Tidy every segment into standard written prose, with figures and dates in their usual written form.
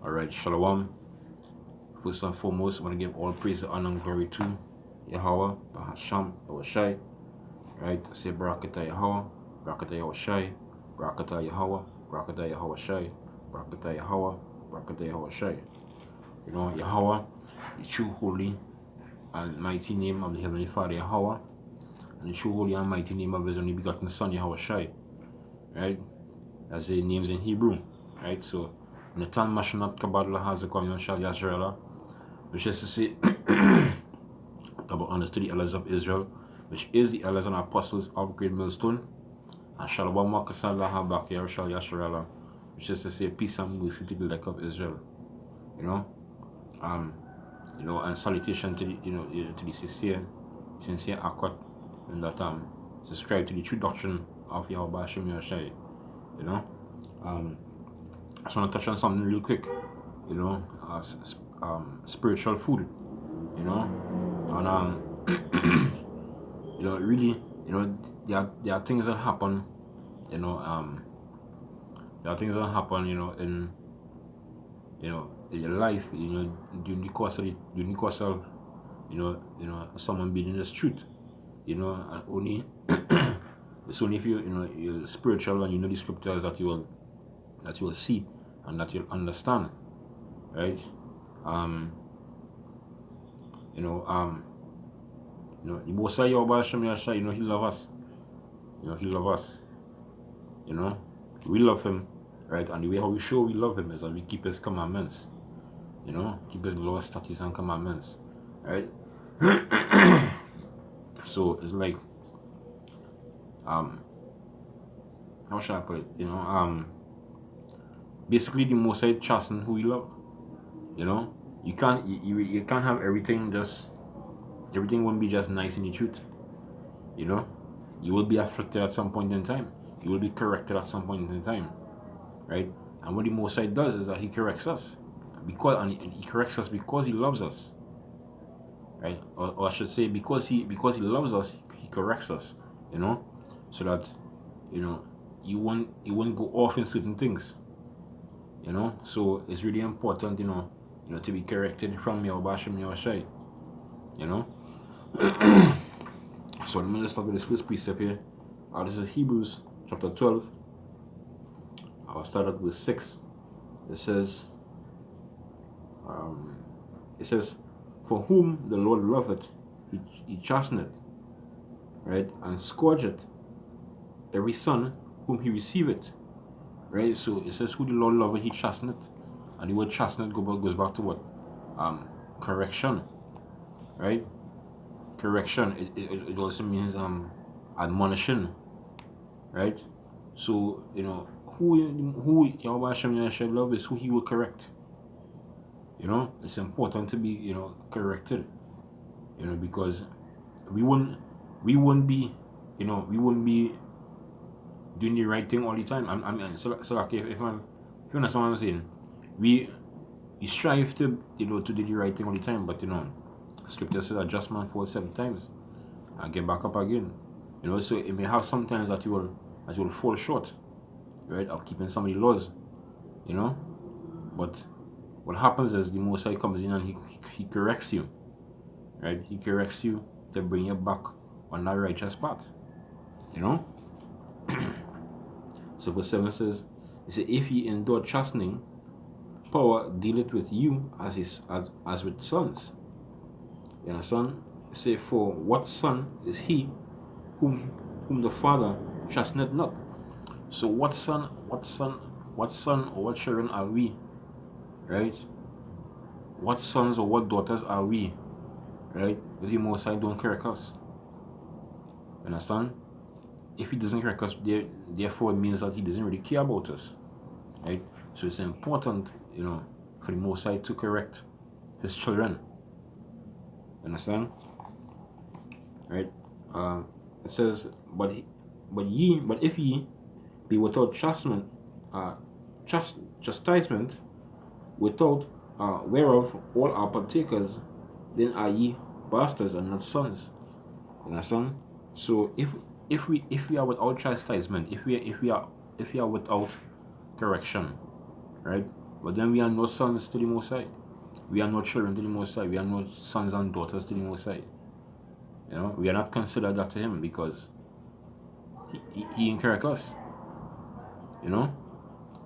Alright, Shalom. First and foremost, I want to give all praise, honor, and glory to Yahweh, Bahasham, Yahweh. Right? I say Barakatah Yahweh, Barakatah Yahweh, Barakatah Yahweh, Barakatah Yahweh, Barakatah Yahweh, Barakatah Yahweh. You know, Yahweh, the true holy and mighty name of the Heavenly Father Yahweh, and the true holy and mighty name of His only begotten Son Yahweh. Right? As the names in Hebrew. Right? So, Natan Mashanat Kabbalah has a common Shal Yasrael, which is to say, about understood the elders of Israel, which is the elders and apostles of Great Millstone, and Shalom Makasallah Bakir Shal Yasharala, which is to say peace and mercy to the elect of Israel. You know, and salutation to the to the sincere accord, and that subscribe to the true doctrine of Yahweh Hashem Yahshai. You know, I just want to touch on something real quick. You know, spiritual food. You know, and you know, really, you know, there are things that happen, you know, there are things that happen, you know, in your life, you know, during the course of you know, someone being in the truth, you know, and only it's only if you're spiritual and you know the scriptures that you will see and that you'll understand, right? You know, the Most High Yahweh Hashem Yahshua, you know, He loves us. You know, He loves us. You know, we love Him, right? And the way how we show we love Him is that we keep His commandments. You know, keep His laws, statutes, and commandments, right? So it's like, how should I put it? You know, basically the Most High chasten who we love. You know, you can't have everything won't be just nice in the truth. You know, you will be afflicted at some point in time. You will be corrected at some point in time, right? And what the Most High does is that He corrects us, and He corrects us because He loves us, right? Or I should say, because He loves us, He corrects us. You know, so that you know you won't go off in certain things. You know, so it's really important, you know, to be corrected from your Bashim Yahshai. You know. So let me start with this first precept here. This is Hebrews chapter 12. I'll start at with 6. It says, for whom the Lord loveth, he chasteneth, right, and scourgeth every son whom He receiveth, right? So it says, who the Lord loveth, He chasteneth, and the word chasteneth goes back to what? Correction, right? Correction. It also means admonition, right? So you know who Yahweh Hashem Yahshua love is who He will correct. You know, it's important to be corrected. You know, because we wouldn't be doing the right thing all the time. I mean, so like if you understand what I'm saying, we strive to to do the right thing all the time, but Scripture says adjust man fall 7 times and get back up again. You know, so it may have sometimes that you will fall short, right, of keeping some of the laws, you know. But what happens is the Most High comes in and he corrects you, right? He corrects you to bring you back on that righteous path, you know. So verse 7 says, it says, if ye endure chastening, power dealeth with you as with sons. You understand? Say, for what son is he whom the Father chasteneth not? So what son or what children are we? Right? What sons or what daughters are we? Right? If the Most High don't correct us. You understand? If He doesn't correct us, therefore it means that He doesn't really care about us. Right? So it's important, for the Most High to correct His children. Understand? Right? It says, but if ye be without chastisement, without whereof all are partakers, then are ye bastards and not sons. Understand? So if we are without chastisement, if we are without correction, right? But then we are no sons to the Most High. We are no children to the Most High. We are no sons and daughters to the Most High. You know, we are not considered that to Him because He incorrect us. You know,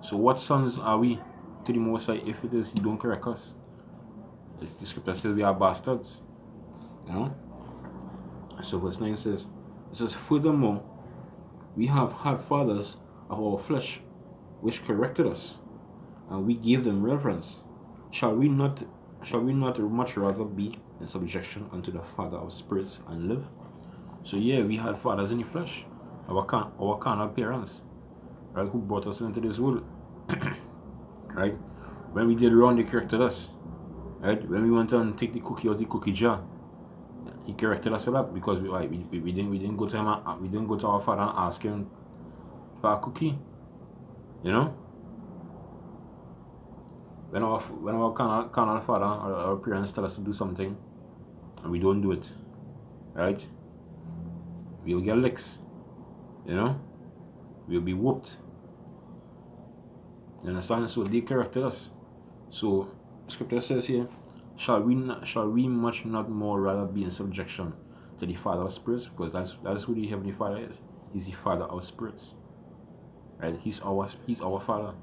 so what sons are we to the Most High if it is He don't correct us? It's the scripture says we are bastards. You know. So verse 9 says, it says, furthermore, we have had fathers of our flesh, which corrected us, and we gave them reverence. Shall we not much rather be in subjection unto the Father of spirits and live? So yeah, we had fathers in the flesh, our carnal parents, right, who brought us into this world. Right? When we did wrong, they corrected us. Right? When we went and take the cookie out the cookie jar, He corrected us for that because we didn't go to him, we didn't go to our father and ask him for a cookie. You know, when our carnal father or our parents tell us to do something and we don't do it, right? We'll get licks. You know, we'll be whooped. You understand? So they corrected us. So scripture says here, shall we much not more rather be in subjection to the Father of spirits? Because that's who the Heavenly Father is. He's the Father of spirits. Right? He's our Father.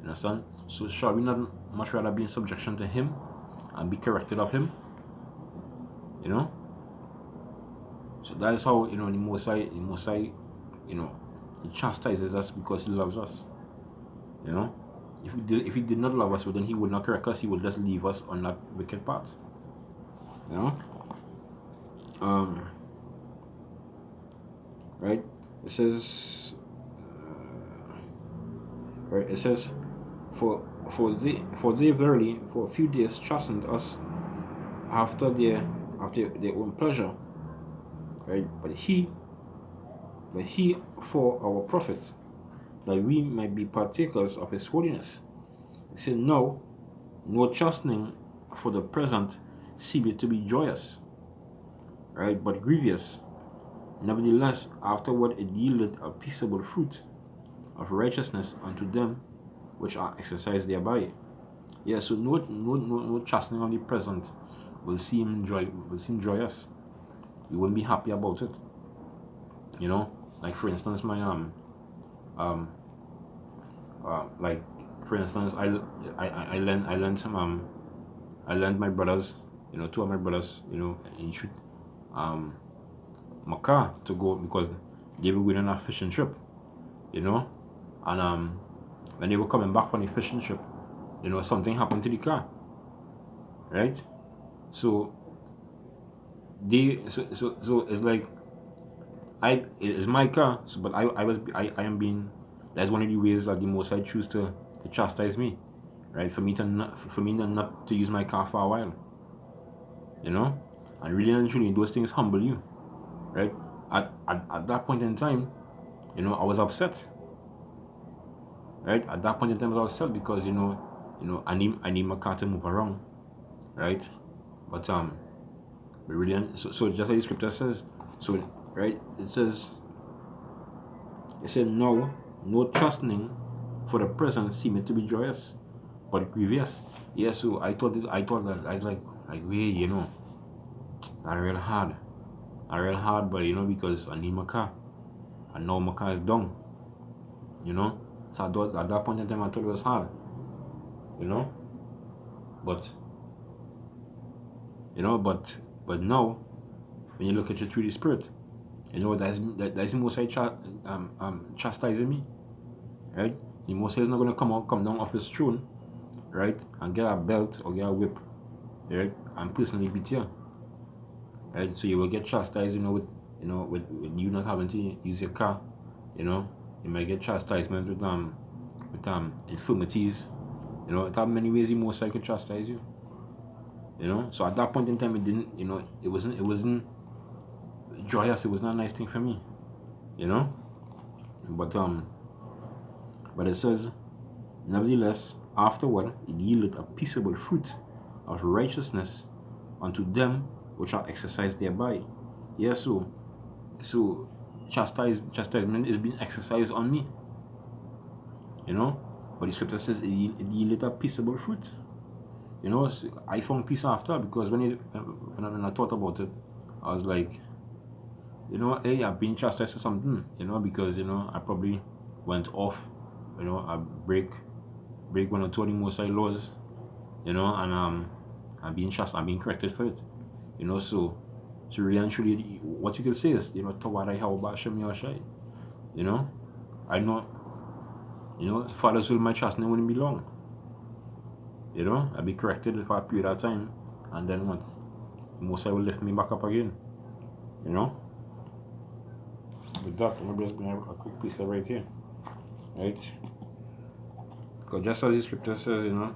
You understand? So shall we not much rather be in subjection to Him and be corrected of Him? You know? So that is how, you know, the Most High, you know, He chastises us because He loves us. You know? If he did not love us, well, then He would not correct us. He would just leave us on that wicked path. You know? Right? It says, right? It says, for they verily for a few days chastened us after their own pleasure. Right? But he for our profit, that we might be partakers of His holiness. He said, no chastening for the present seemeth to be joyous, right, but grievous. Nevertheless, afterward it yieldeth a peaceable fruit of righteousness unto them which are exercised thereby. Yeah, so no chastening on the present will seem joyous. You won't be happy about it. You know, like for instance, my like for instance, I lent my brothers, you know, two of my brothers, you know, in shoot my car to go because they were going on a fishing trip, you know, and when they were coming back from the fishing trip, you know, something happened to the car, right? So so it's like it's my car, so but I am being, that's one of the ways that the Most High choose to chastise me, right? For me not to use my car for a while, you know, and really and truly those things humble you, right? At that point in time, you know, I was upset, right? At that point in time, I was upset because you know I need my car to move around, right? But really, so just like the scripture says, so right, it said no chastening for the present seemeth to be joyous, but grievous. Yeah, so I thought that I was like wait, you know, not real hard, but you know, because I need my car, and now my car is down, you know. So I thought at that point in time I thought it was hard, you know, but now when you look at it through the Spirit, you know that's the Most High chastising me, right? The Most High is not going to come down off His throne, right, and get a belt or get a whip, right, and personally beat you, right? So you will get chastised, you know, with you not having to use your car, you know. You might get chastisement with infirmities, you know. It have many ways the Most High could chastise you, you know. So at that point in time, it didn't, you know, it wasn't joyous. It was not a nice thing for me, you know. But it says, nevertheless, afterward it yielded a peaceable fruit of righteousness unto them which are exercised thereby. Yeah, so chastisement is being exercised on me, you know. But the scripture says it yielded a peaceable fruit. You know, I found peace after, because when I thought about it, I was like, you know, hey, I've been chastised for something, you know, because, you know, I probably went off, you know, I break one or two of the Most High laws, you know, and I'm being corrected for it, you know. So really and truly, what you can say is, you know, Tawada Yahweh Hashem Yahushai, you know, I know, you know, Father's will, my chastening wouldn't be long, you know. I'll be corrected for a period of time, and then what? Most High will lift me back up again, you know. With that, I'm just going to have a quick piece of right here, right? Because just as the scripture says, you know,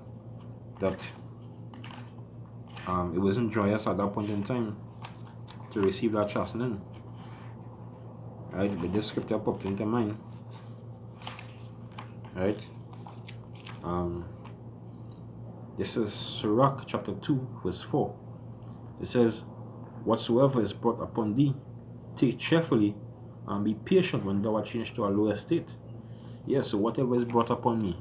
that it wasn't joyous at that point in time to receive that chastening, right? But this scripture popped into mind, right? This is Sirach chapter 2 verse 4. It says, whatsoever is brought upon thee, take cheerfully, and be patient when thou art changed to a lower state. Yeah, so whatever is brought upon me,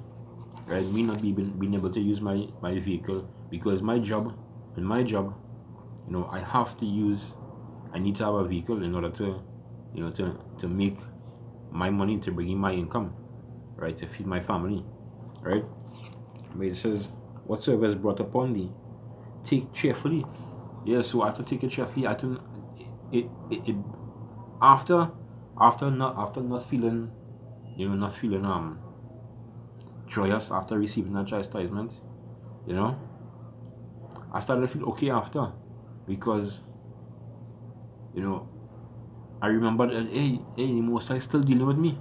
right, me not being able to use my vehicle, because my job, you know, I need to have a vehicle in order to, you know, to make my money, to bring in my income, right, to feed my family, right? But it says, whatsoever is brought upon thee, take cheerfully. Yeah, so I have to take it cheerfully. I can, after not feeling, you know, joyous after receiving that chastisement, you know, I started to feel okay after, because, you know, I remember that, hey, the Most High still dealing with me,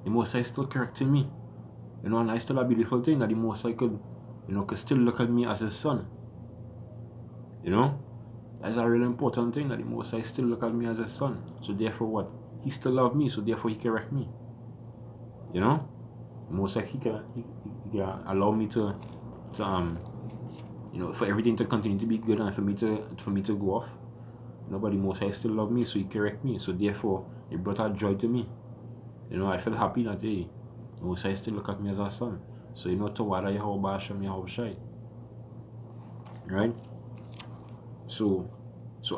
the Most High still correcting me, you know, and I still a beautiful thing that the Most High could still look at me as his son, you know. That's a really important thing, that the Most High still look at me as his son. So therefore what? He still love me, so therefore he correct me, you know. Most High, he can allow me to you know, for everything to continue to be good, and for me to go off. Nobody, Most High still love me, so he correct me. So therefore, it brought out joy to me. You know, I felt happy that day. Most High still look at me as a son. So, you know, Tawada Yahweh Hashem Yahushai. Right? So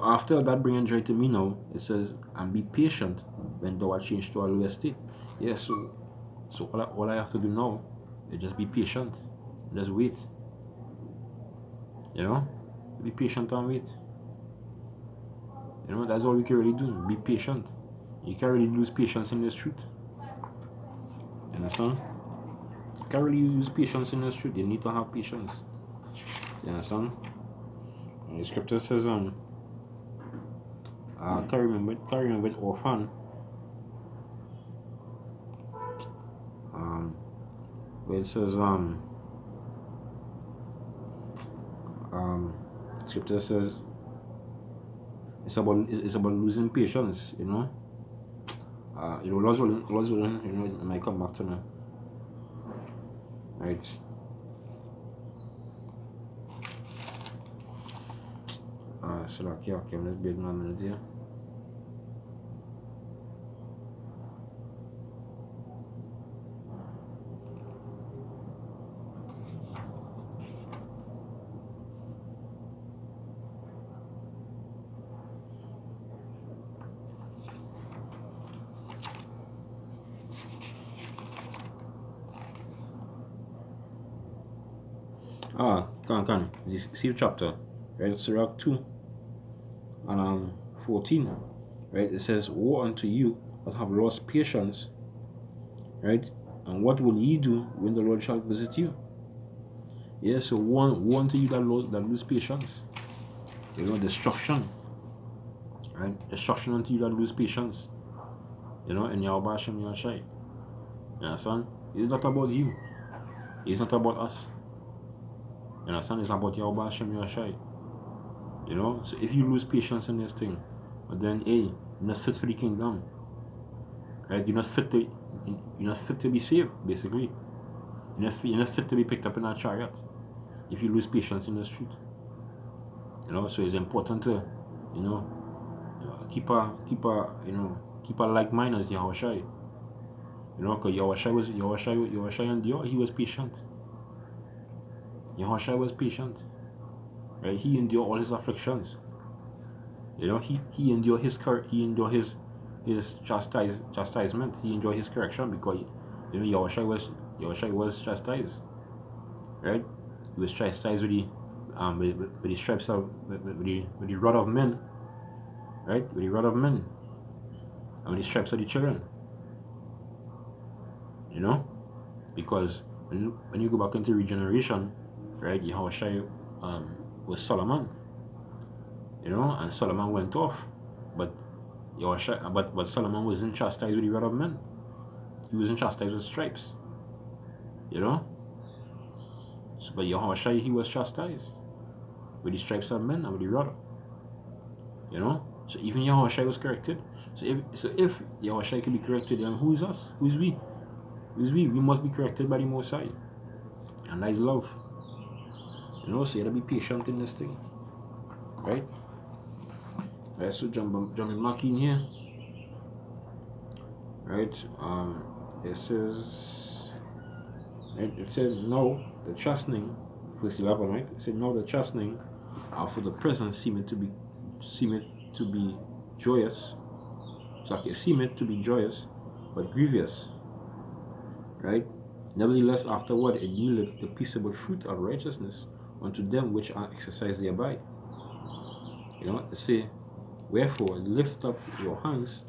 after that bringing joy to me now, it says, and be patient when thou art changed to a lower state. Yeah, so all I have to do now is just be patient. Just wait. You know? Be patient and wait. You know, that's all you can really do. Be patient. You can't really lose patience in this truth. You understand? You can't really lose patience in this truth. You need to have patience. You understand? And the scripture says, I can't remember it offhand. Where it says, scripture says, it's about losing patience, you know. You know, Lord's willing, you know, it might come back to me. Right. So okay, let's build my minute here. This same chapter, right? Sirach 2 and 14, right? It says, woe unto you that have lost patience, right? And what will ye do when the Lord shall visit you? Yeah, so woe unto you that lose patience. You know, destruction, right? Destruction unto you that lose patience. You know, and Yahweh Hashem Yahushai. You understand? It's not about you. It's not about us. You understand? It's about Yahweh Hashem Yahushai. You know, so if you lose patience in this thing, but then hey, you're not fit for the kingdom. Right? You're not fit to be saved, basically. You're not fit to be picked up in a chariot if you lose patience in the street. You know, so it's important to, you know, keep a like mind as Yahushai. You know, because Yahushua endured, he was patient. Yahushua was patient. Right? He endured all his afflictions. You know, he endured his chastisement. He endured his correction because you know Yahushua was chastised. Right? He was chastised with the stripes of with the rod of men. Right? With the rod of men. And with the stripes of the children. You know? Because when you go back into regeneration, right, Yahushua was Solomon. You know, and Solomon went off. But Solomon wasn't chastised with the rod of men. He wasn't chastised with stripes. You know? So, but Yahushua, he was chastised with the stripes of men and with the rod. You know? So even Yahushua was corrected. So if Yahushua can be corrected, then who is us? Who is we? Who is we? We must be corrected by the Most High. And that is love. You know, so you gotta be patient in this thing. Right? Right, so jumping back in here. Right? It says now the chastening, verse 11, right? It said now the chastening for the present seemeth to be joyous. So it seemeth to be joyous, but grievous. Right? Nevertheless, afterward it yielded the peaceable fruit of righteousness unto them which are exercised thereby. You know, it say, wherefore lift up your hands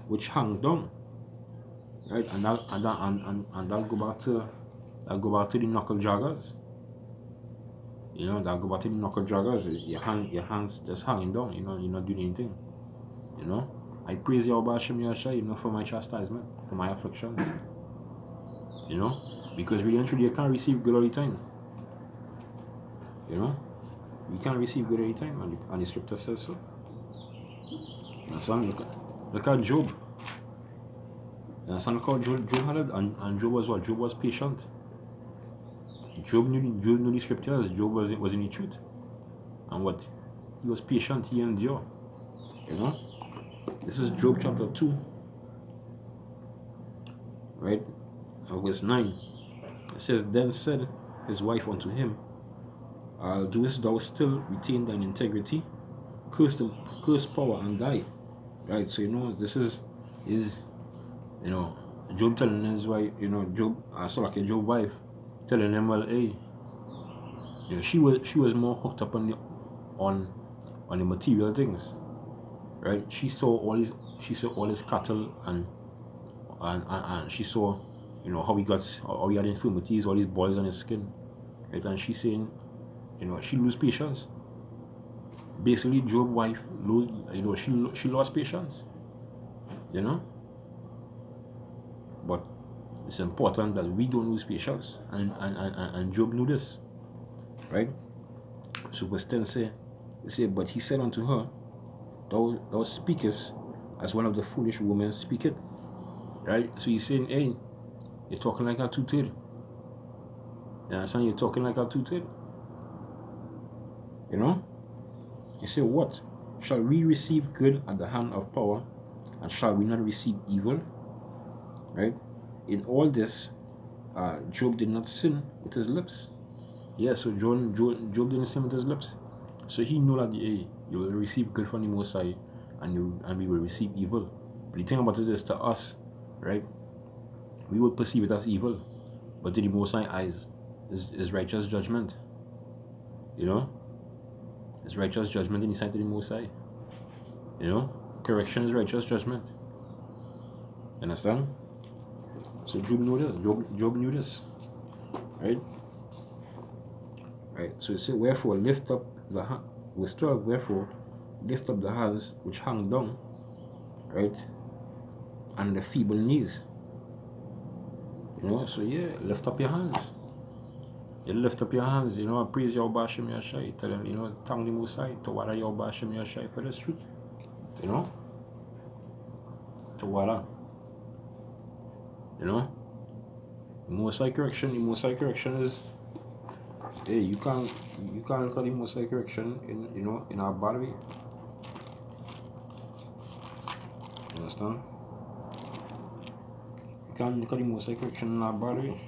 which hang down. Right? And that'll go back to the knuckle joggers. You know, that'll go back to the knuckle joggers. Your hands just hanging down, you know, you're not doing anything. You know? I praise Yahweh Hashem Yahshua, you know, for my chastisement, for my afflictions. You know? Because really and truly you can't receive good all the time. You know? You can't receive good all the time, and the scripture says so. You understand? Look at Job. You understand? Look how Job had it, and Job was what? Job was patient. Job knew the scriptures. Job was in the truth. And what? He was patient, he endured. You know? This is Job chapter 2. Right? Verse 9. It says, then said his wife unto him, doest thou still retain thine integrity? Curse power and die. Right? So you know, this is you know, Job telling his wife, you know, Job's wife telling him, well, hey, you know, she was more hooked up on the material things. Right? She saw all his cattle and she saw, you know, how he had infirmities, all these boils on his skin. Right? And she's saying, you know, she lose patience. Basically, Job's wife, you know, she lost patience. You know? But it's important that we don't lose patience. And Job knew this. Right? So verse 10 say, but he said unto her, Thou speakest as one of the foolish women speaketh. Right? So he's saying, hey, you're talking like a two-tailed. You understand? You're talking like a two-tailed. You know? He said, what? Shall we receive good at the hand of power, and shall we not receive evil? Right? In all this, Job did not sin with his lips. Yeah, so Job didn't sin with his lips. So he knew that, hey, you will receive good from the Most High, and we will receive evil. But the thing about it is, to us, right, we would perceive it as evil, but to the Most High eyes is righteous judgment. You know? It's righteous judgment in the sight of the Most High. You know? Correction is righteous judgment. You understand? So Job knew this. Job knew this. Right? Right. So it said, wherefore lift up the hand. Verse 12, wherefore lift up the hands which hang down. Right? And the feeble knees. You know? So yeah, lift up your hands. You lift up your hands, you know, and praise Yahweh Hashem Yahshai. Tell them, you know, thank the Most High, to water Yahweh Hashem Yahshai for this truth. You know? To water. You know? The Most High correction is, hey, you can't look at the Most High correction in our bad way. You understand? You look at the Most High correction law, by the way.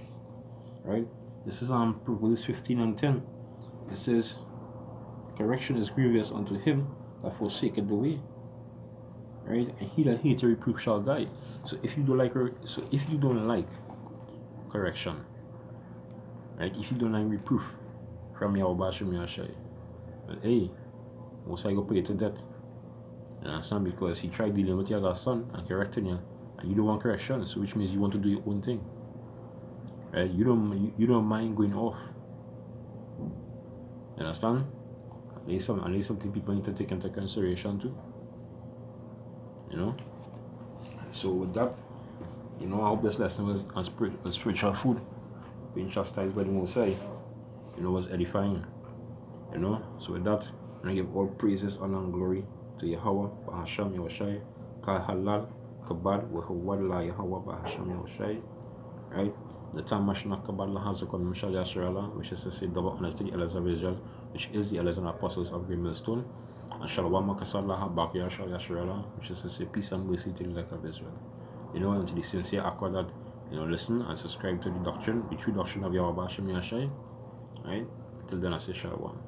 Right? This is on Proverbs 15 and 10. It says, correction is grievous unto him that forsaketh the way. Right? And he that hateth reproof shall die. So if you don't like correction, right? If you don't like reproof from Yahweh Hashem Yahshai, but hey, Most High go put you to death. You understand? Because he tried dealing with you as a son and correcting you, and you don't want correction, so which means you want to do your own thing. Right? You don't mind going off. You understand? At least something people need to take into consideration too. You know? So with that, I hope this lesson was on spiritual food, being chastised by the Most High, was edifying. So with that, I give all praises, honor, and glory to Yahweh, Bahasham Yahushai, Ka Halal, Kabad, Wahawad La Yahweh, Bahasham Yahushai. Right? The time Mashna Kabad La Hazakon Mishal Yasharala, which is to say double honors to the elders of Israel, which is the elders and apostles of Green Millstone, and Shalom Makasalah Bakia Shal Yasharala, which is to say peace and mercy to the elect of Israel. And to the sincere accord that, listen and subscribe to the doctrine, the true doctrine of Yahweh Bahasham Yahshai. Right? Till then I say Shalom.